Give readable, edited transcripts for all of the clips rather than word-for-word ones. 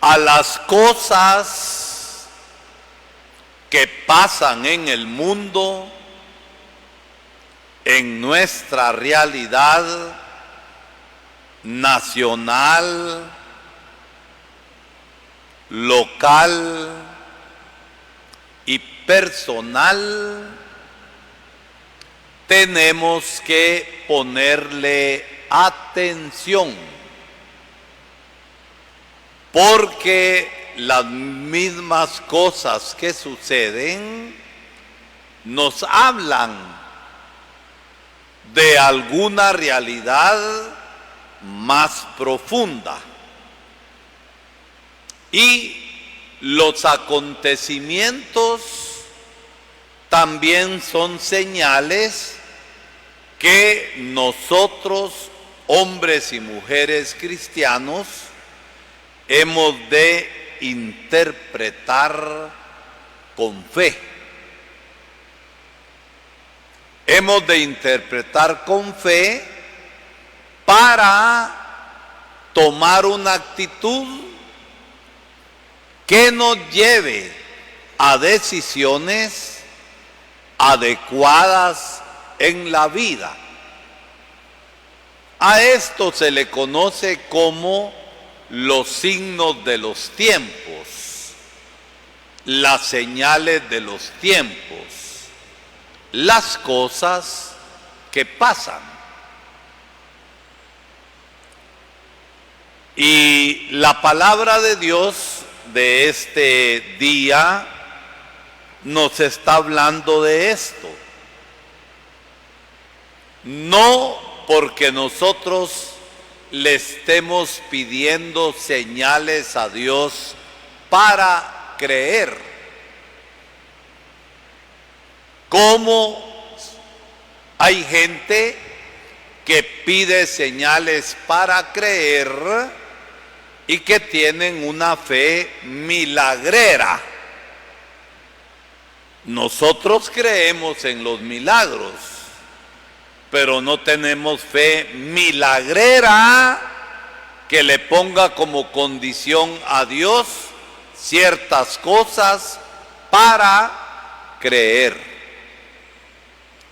a las cosas que pasan en el mundo, en nuestra realidad nacional, local y personal, tenemos que ponerle atención, porque las mismas cosas que suceden nos hablan de alguna realidad más profunda. Y los acontecimientos también son señales que nosotros, hombres y mujeres cristianos, hemos de interpretar con fe. Hemos de interpretar con fe para tomar una actitud que nos lleve a decisiones adecuadas en la vida. A esto se le conoce como los signos de los tiempos, las señales de los tiempos, las cosas que pasan. Y la palabra de Dios de este día nos está hablando de esto. No porque nosotros le estemos pidiendo señales a Dios para creer. Como hay gente que pide señales para creer y que tienen una fe milagrera. Nosotros creemos en los milagros, pero no tenemos fe milagrera que le ponga como condición a Dios ciertas cosas para creer.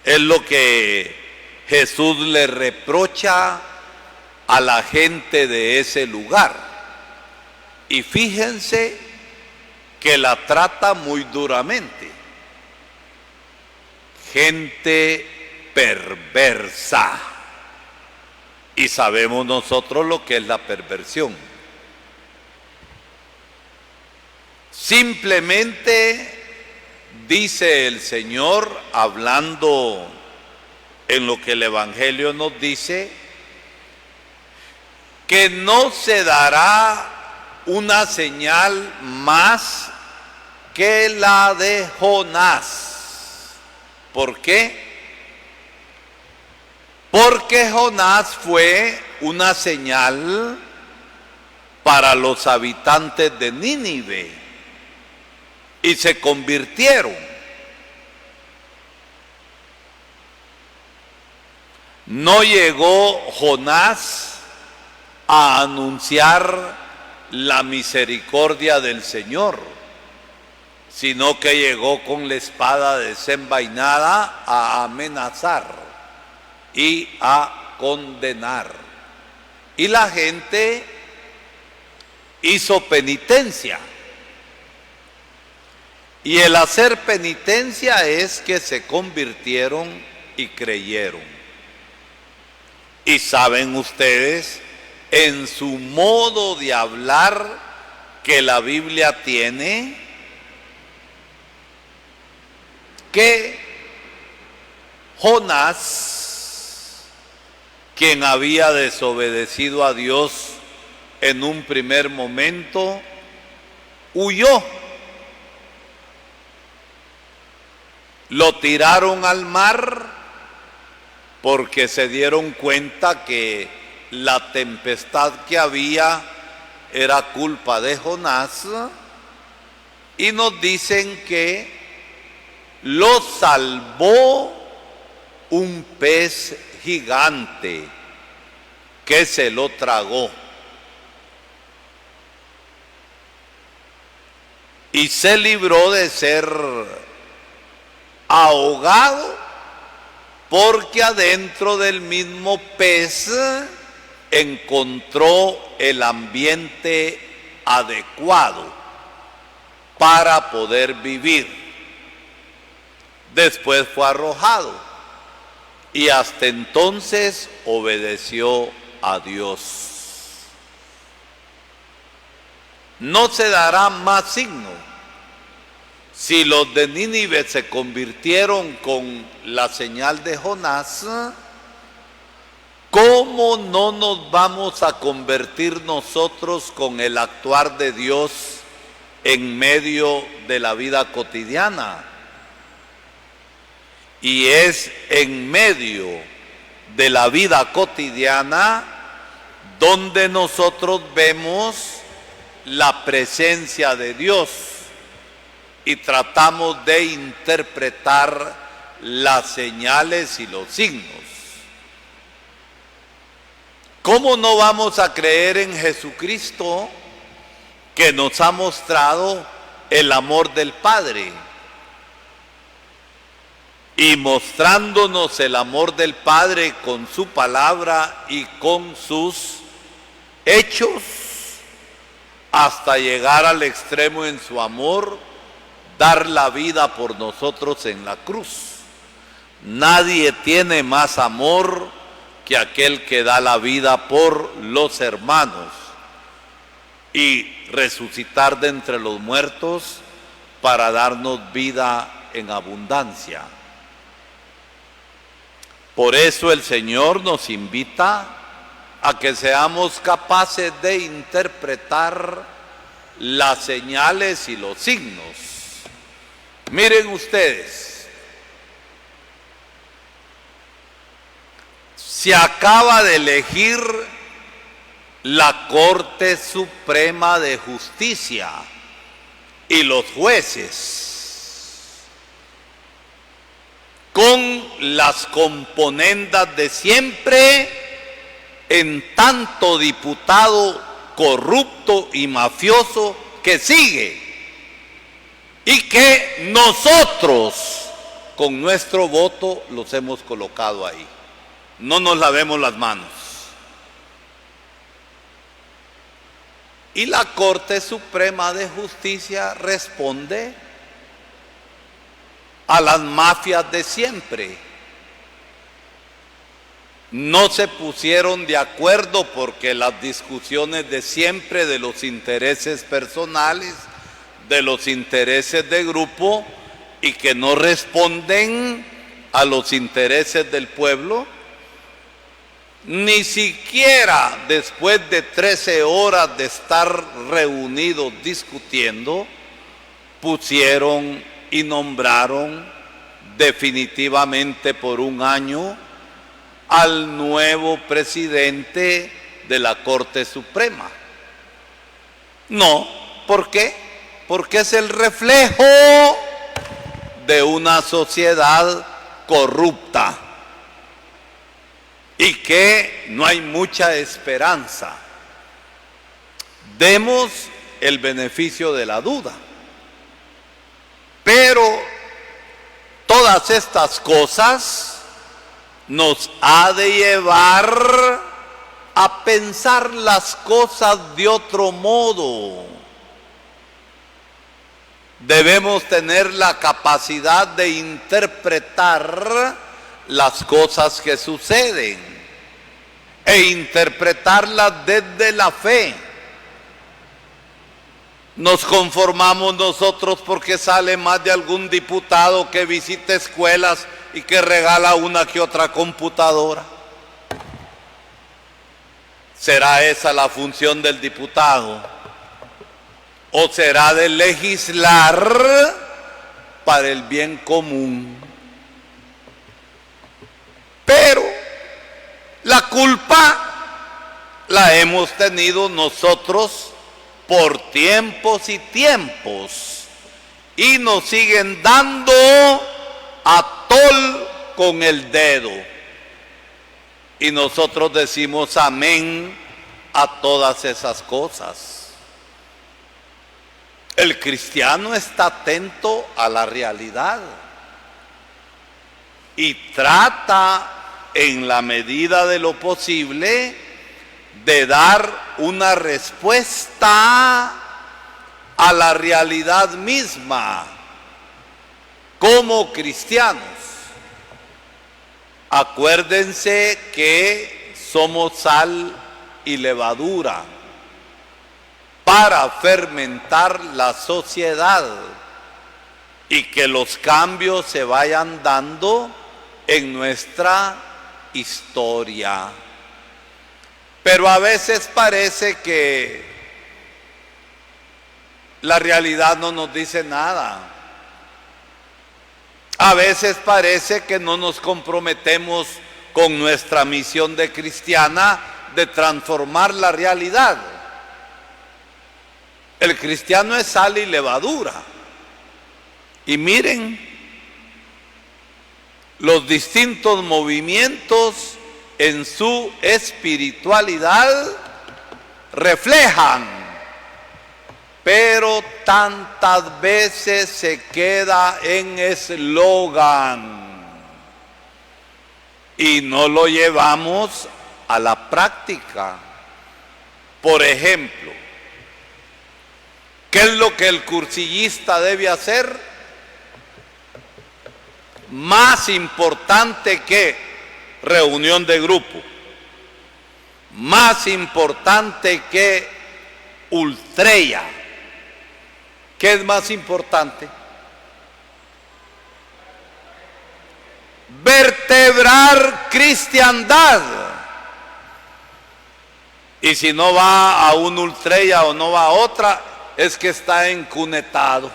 Es lo que Jesús le reprocha a la gente de ese lugar. Y fíjense que la trata muy duramente. Gente perversa. Y sabemos nosotros lo que es la perversión. Simplemente dice el Señor, hablando en lo que el Evangelio nos dice, que no se dará una señal más que la de Jonás. ¿Por qué? Porque Jonás fue una señal para los habitantes de Nínive y se convirtieron. No llegó Jonás a anunciar la misericordia del Señor, sino que llegó con la espada desenvainada a amenazar y a condenar. Y la gente hizo penitencia. Y el hacer penitencia es que se convirtieron y creyeron. Y saben ustedes, en su modo de hablar que la Biblia tiene, que Jonás, quien había desobedecido a Dios en un primer momento, huyó. Lo tiraron al mar porque se dieron cuenta que la tempestad que había era culpa de Jonás, y nos dicen que lo salvó un pez gigante que se lo tragó. y se libró de ser ahogado, porque adentro del mismo pez encontró el ambiente adecuado para poder vivir. Después fue arrojado y hasta entonces obedeció a Dios. No se dará más signo. Si los de Nínive se convirtieron con la señal de Jonás, ¿cómo no nos vamos a convertir nosotros con el actuar de Dios en medio de la vida cotidiana? Y es en medio de la vida cotidiana donde nosotros vemos la presencia de Dios y tratamos de interpretar las señales y los signos. ¿Cómo no vamos a creer en Jesucristo, que nos ha mostrado el amor del Padre? Y mostrándonos el amor del Padre con su palabra y con sus hechos, hasta llegar al extremo en su amor, dar la vida por nosotros en la cruz. Nadie tiene más amor que aquel que da la vida por los hermanos, y resucitar de entre los muertos para darnos vida en abundancia. Por eso el Señor nos invita a que seamos capaces de interpretar las señales y los signos. Miren ustedes, se acaba de elegir la Corte Suprema de Justicia y los jueces, con las componendas de siempre, en tanto diputado corrupto y mafioso que sigue, y que nosotros con nuestro voto los hemos colocado ahí. No nos lavemos las manos. Y la Corte Suprema de Justicia responde a las mafias de siempre. No se pusieron de acuerdo porque las discusiones de siempre, de los intereses personales, de los intereses de grupo, y que no responden a los intereses del pueblo, ni siquiera después de 13 horas de estar reunidos discutiendo, pusieron y nombraron definitivamente por un año al nuevo presidente de la Corte Suprema. No, ¿por qué? Porque es el reflejo de una sociedad corrupta y que no hay mucha esperanza. Demos el beneficio de la duda. Pero todas estas cosas nos ha de llevar a pensar las cosas de otro modo. Debemos tener la capacidad de interpretar las cosas que suceden e interpretarlas desde la fe. Nos conformamos nosotros porque sale más de algún diputado que visita escuelas y que regala una que otra computadora. ¿Será esa la función del diputado? ¿O será de legislar para el bien común? Pero la culpa la hemos tenido nosotros por tiempos y tiempos, y nos siguen dando a tol con el dedo, y nosotros decimos amén a todas esas cosas. El cristiano está atento a la realidad y trata en la medida de lo posible de dar una respuesta a la realidad misma como cristianos. Acuérdense que somos sal y levadura para fermentar la sociedad y que los cambios se vayan dando en nuestra historia. Pero a veces parece que la realidad no nos dice nada. A veces parece que no nos comprometemos con nuestra misión de cristiana de transformar la realidad. El cristiano es sal y levadura. Y miren, los distintos movimientos en su espiritualidad reflejan, pero tantas veces se queda en eslogan y no lo llevamos a la práctica. Por ejemplo, ¿qué es lo que el cursillista debe hacer? Más importante que reunión de grupo, más importante que ultrella. ¿Qué es más importante? Vertebrar cristiandad. Y si no va a un ultrella o no va a otra, es que está encunetado.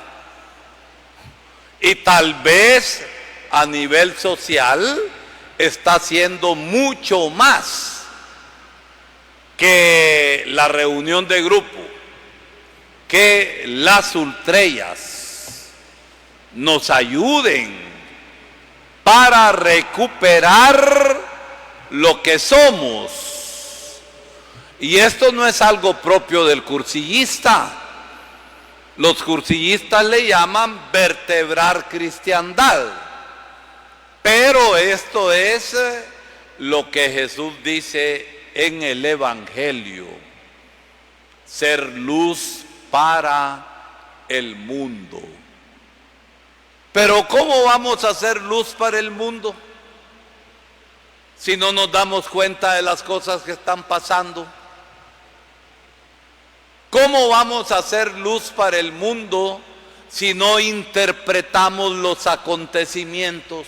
Y tal vez a nivel social está haciendo mucho más que la reunión de grupo, que las ultrellas nos ayuden para recuperar lo que somos. Y esto no es algo propio del cursillista. Los cursillistas le llaman vertebrar cristiandad. Pero esto es lo que Jesús dice en el Evangelio: ser luz para el mundo. Pero ¿cómo vamos a ser luz para el mundo si no nos damos cuenta de las cosas que están pasando? ¿Cómo vamos a hacer luz para el mundo si no interpretamos los acontecimientos?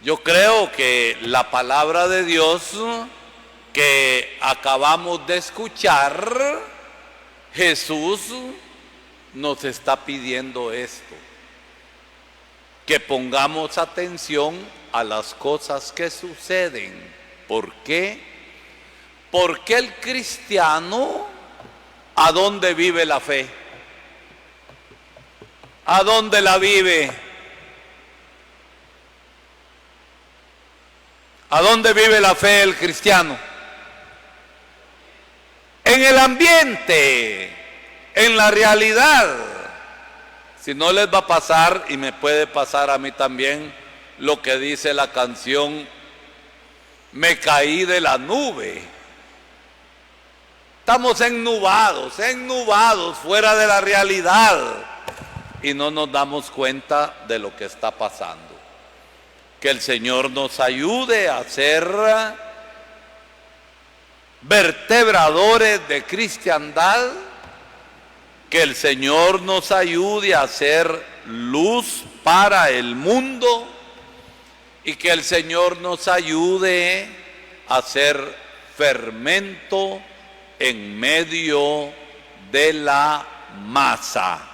Yo creo que la palabra de Dios que acabamos de escuchar, Jesús nos está pidiendo esto: que pongamos atención a las cosas que suceden. ¿Por qué? Porque el cristiano, ¿a dónde vive la fe? ¿A dónde la vive? ¿A dónde vive la fe del cristiano? En el ambiente, en la realidad. Si no, les va a pasar, y me puede pasar a mí también, lo que dice la canción: me caí de la nube. Estamos ennubados, fuera de la realidad, y no nos damos cuenta de lo que está pasando. Que el Señor nos ayude a ser vertebradores de cristiandad, que el Señor nos ayude a ser luz para el mundo y que el Señor nos ayude a ser fermento en medio de la masa.